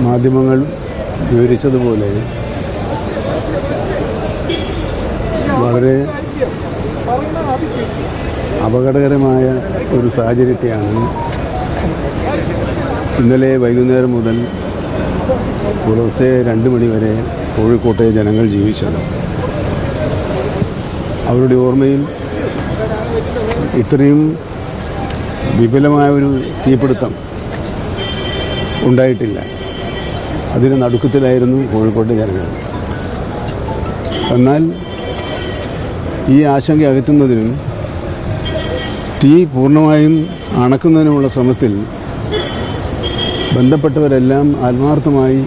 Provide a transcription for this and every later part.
മാധ്യമങ്ങൾ വിവരിച്ചതുപോലെ വളരെ അപകടകരമായ ഒരു സാഹചര്യത്തെയാണ് ഇന്നലെ വൈകുന്നേരം മുതൽ പുലർച്ചെ 2 മണി വരെ കോഴിക്കോട്ടെ ജനങ്ങൾ ജീവിച്ചത്. അവരുടെ ഓർമ്മയിൽ ഇത്രയും വിപുലമായ ഒരു തീപിടുത്തം ഉണ്ടായിട്ടില്ല. അതിന് നടുക്കത്തിലായിരുന്നു കോഴിക്കോട്ടെ ജനങ്ങൾ. എന്നാൽ ഈ ആശങ്ക അകറ്റുന്നതിനും തീ പൂർണ്ണമായും അണക്കുന്നതിനുമുള്ള ശ്രമത്തിൽ ബന്ധപ്പെട്ടവരെല്ലാം ആത്മാർത്ഥമായി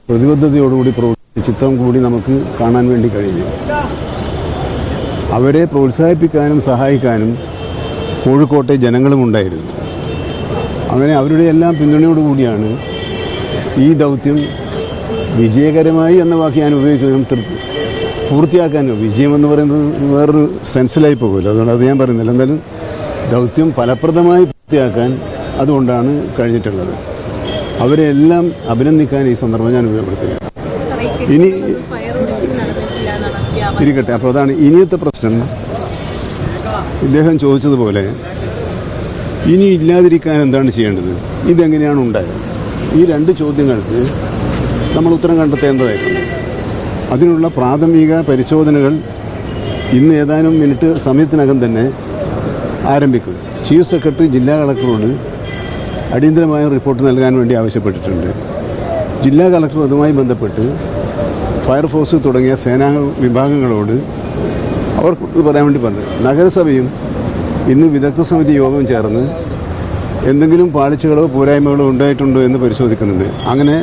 പ്രതിബദ്ധതയോടുകൂടി പ്രവർത്തിച്ച ചിത്രം കൂടി നമുക്ക് കാണാൻ വേണ്ടി കഴിഞ്ഞു. അവരെ പ്രോത്സാഹിപ്പിക്കാനും സഹായിക്കാനും കോഴിക്കോട്ടെ ജനങ്ങളും ഉണ്ടായിരുന്നു. അങ്ങനെ അവരുടെ എല്ലാം പിന്തുണയോടുകൂടിയാണ് ഈ ദൗത്യം വിജയകരമായി എന്ന വാക്ക് ഞാൻ ഉപയോഗിക്കുന്നത് പൂർത്തിയാക്കാനോ. വിജയം എന്ന് പറയുന്നത് വേറൊരു സെൻസിലായി പോകുമല്ലോ, അതുകൊണ്ട് അത് ഞാൻ പറയുന്നില്ല. എന്തായാലും ദൗത്യം ഫലപ്രദമായി പൂർത്തിയാക്കാൻ അതുകൊണ്ടാണ് കഴിഞ്ഞിട്ടുള്ളത്. അവരെ എല്ലാം അഭിനന്ദിക്കാൻ ഈ സന്ദർഭം ഞാൻ ഉപയോഗപ്പെടുത്തുക. ഇനി ഇരിക്കട്ടെ. അപ്പോൾ അതാണ് ഇനിയത്തെ പ്രശ്നം. ഇദ്ദേഹം ചോദിച്ചതുപോലെ ഇനി ഇല്ലാതിരിക്കാൻ എന്താണ് ചെയ്യേണ്ടത്, ഇതെങ്ങനെയാണ് ഉണ്ടായത്? ഈ 2 ചോദ്യങ്ങൾക്ക് നമ്മൾ ഉത്തരം കണ്ടെത്തേണ്ടതായിട്ടുണ്ട്. അതിനുള്ള പ്രാഥമിക പരിശോധനകൾ ഇന്ന് ഏതാനും മിനിറ്റ് സമയത്തിനകം തന്നെ ആരംഭിക്കും. ചീഫ് സെക്രട്ടറി ജില്ലാ കളക്ടറോട് അടിയന്തരമായ റിപ്പോർട്ട് നൽകാൻ വേണ്ടി ആവശ്യപ്പെട്ടിട്ടുണ്ട്. ജില്ലാ കളക്ടർ അതുമായി ബന്ധപ്പെട്ട് ഫയർഫോഴ്സ് തുടങ്ങിയ സേനാ വിഭാഗങ്ങളോട് അവർ പറയാൻ വേണ്ടി പറഞ്ഞു. നഗരസഭയും ഇന്ന് വിദഗ്ധ സമിതി യോഗം ചേർന്ന് എന്തെങ്കിലും പാളിച്ചകളോ പോരായ്മകളോ ഉണ്ടായിട്ടുണ്ടോ എന്ന് പരിശോധിക്കുന്നുണ്ട്. അങ്ങനെ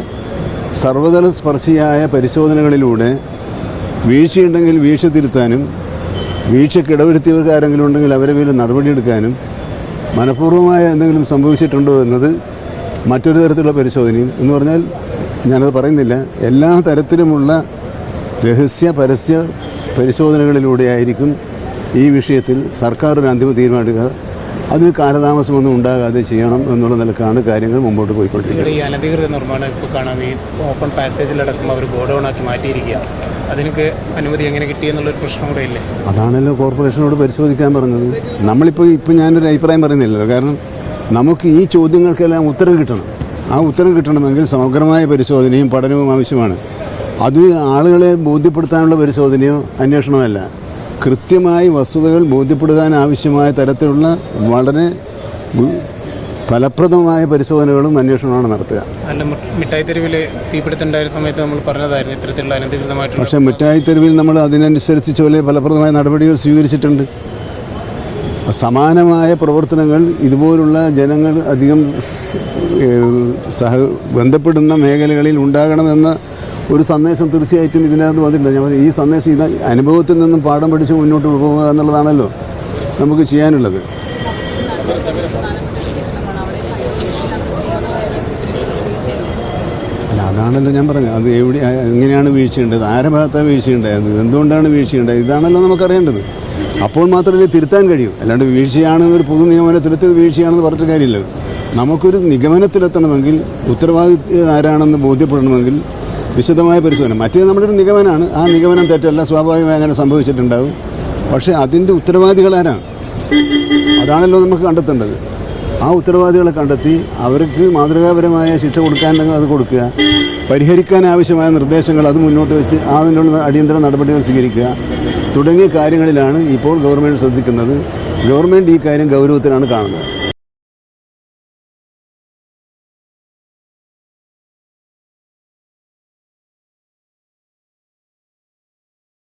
സർവ്വതല സ്പർശിയായ പരിശോധനകളിലൂടെ വീഴ്ചയുണ്ടെങ്കിൽ വീഴ്ച തിരുത്താനും വീഴ്ചക്കിടവരുത്തിയവർക്കാരെങ്കിലും ഉണ്ടെങ്കിൽ അവരെ പേരിൽ നടപടിയെടുക്കാനും മനഃപൂർവ്വമായ എന്തെങ്കിലും സംഭവിച്ചിട്ടുണ്ടോ എന്നത് മറ്റൊരു തരത്തിലുള്ള പരിശോധനയും എന്ന് പറഞ്ഞാൽ ഞാനത് പറയുന്നില്ല. എല്ലാ തരത്തിലുമുള്ള രഹസ്യ പരസ്യ പരിശോധനകളിലൂടെയായിരിക്കും ഈ വിഷയത്തിൽ സർക്കാർ ഒരു അന്തിമ തീരുമാനമെടുക്കുക. അതിന് കാലതാമസമൊന്നും ഉണ്ടാകാതെ ചെയ്യണം എന്നുള്ള നിലക്കാണ് കാര്യങ്ങൾ മുമ്പോട്ട് പോയിക്കൊണ്ടിരിക്കുന്നത്. ഈ അനധികൃത നിർമ്മാണം ഇപ്പോൾ കാണാം. ഈ ഓപ്പൺ പാസേജിലടക്കം അവർ ഗോഡൗൺ ആക്കി മാറ്റിയിരിക്കുക. അതിനൊക്കെ അനുമതി എങ്ങനെ കിട്ടിയെന്നുള്ളൊരു പ്രശ്നം കൂടെ ഇല്ലേ? അതാണല്ലോ കോർപ്പറേഷനോട് പരിശോധിക്കാൻ പറഞ്ഞത്. ഇപ്പം ഞാനൊരു അഭിപ്രായം പറയുന്നില്ലല്ലോ. കാരണം നമുക്ക് ഈ ചോദ്യങ്ങൾക്കെല്ലാം ഉത്തരം കിട്ടണം. ആ ഉത്തരം കിട്ടണമെങ്കിൽ സമഗ്രമായ പരിശോധനയും പഠനവും ആവശ്യമാണ്. അത് ആളുകളെ ബോധ്യപ്പെടുത്താനുള്ള പരിശോധനയോ അന്വേഷണമോ അല്ല. കൃത്യമായി വസ്തുതകൾ ബോധ്യപ്പെടുത്താൻ ആവശ്യമായ തരത്തിലുള്ള വളരെ ഫലപ്രദമായ പരിശോധനകളും അന്വേഷണമാണ് നടത്തുക. മിഠായി തെരുവിൽ തീപിടുത്തുണ്ടായ സമയത്ത് നമ്മൾ പറഞ്ഞതായിരുന്നു ഇത്തരത്തിലുള്ള അനധികൃതമായിട്ട്. പക്ഷേ മിഠായി തെരുവിൽ നമ്മൾ അതിനനുസരിച്ച് ചില ഫലപ്രദമായ നടപടികൾ സ്വീകരിച്ചിട്ടുണ്ട്. സമാനമായ പ്രവർത്തനങ്ങൾ ഇതുപോലുള്ള ജനങ്ങൾ അധികം ബന്ധപ്പെടുന്ന മേഖലകളിൽ ഉണ്ടാകണമെന്ന ഒരു സന്ദേശം തീർച്ചയായിട്ടും ഇതിനകത്ത് വന്നിട്ടുണ്ട്. ഞാൻ ഈ സന്ദേശം ഇത് അനുഭവത്തിൽ നിന്നും പാഠം പഠിച്ച് മുന്നോട്ട് പോകുക എന്നുള്ളതാണല്ലോ നമുക്ക് ചെയ്യാനുള്ളത്. അല്ല, അതാണല്ലോ ഞാൻ പറഞ്ഞത്. അത് എങ്ങനെയാണ് വീഴ്ചയുണ്ടത്, ആരുടെ ഭാഗത്താണ് വീഴ്ചയുണ്ടായത്, എന്തുകൊണ്ടാണ് വീഴ്ചയുണ്ടായത്, ഇതാണല്ലോ നമുക്കറിയേണ്ടത്. അപ്പോൾ മാത്രമേ തിരുത്താൻ കഴിയൂ. അല്ലാണ്ട് വീഴ്ചയാണെന്ന് ഒരു പൊതു നിഗമനത്തിലെത്തി വീഴ്ചയാണെന്ന് പറഞ്ഞിട്ട് കാര്യമില്ല. നമുക്കൊരു നിഗമനത്തിലെത്തണമെങ്കിൽ ഉത്തരവാദിത്വ ആരാണെന്ന് ബോധ്യപ്പെടണമെങ്കിൽ വിശദമായ പരിശോധന. മറ്റേ നമ്മുടെ ഒരു നിഗമനമാണ്. ആ നിഗമനം തെറ്റല്ല, സ്വാഭാവികമായി അങ്ങനെ സംഭവിച്ചിട്ടുണ്ടാവും. പക്ഷേ അതിൻ്റെ ഉത്തരവാദികളാരാണ്, അതാണല്ലോ നമുക്ക് കണ്ടെത്തേണ്ടത്. ആ ഉത്തരവാദികളെ കണ്ടെത്തി അവർക്ക് മാതൃകാപരമായ ശിക്ഷ കൊടുക്കാനുണ്ടെങ്കിൽ അത് കൊടുക്കുക. പരിഹരിക്കാൻ ആവശ്യമായ നിർദ്ദേശങ്ങൾ അത് മുന്നോട്ട് വെച്ച് അതിനുള്ള അടിയന്തര നടപടികൾ സ്വീകരിക്കുക തുടങ്ങിയ കാര്യങ്ങളിലാണ് ഇപ്പോൾ ഗവൺമെൻറ് ശ്രദ്ധിക്കുന്നത്. ഗവൺമെൻറ് ഈ കാര്യം ഗൗരവത്തിലാണ് കാണുന്നത്.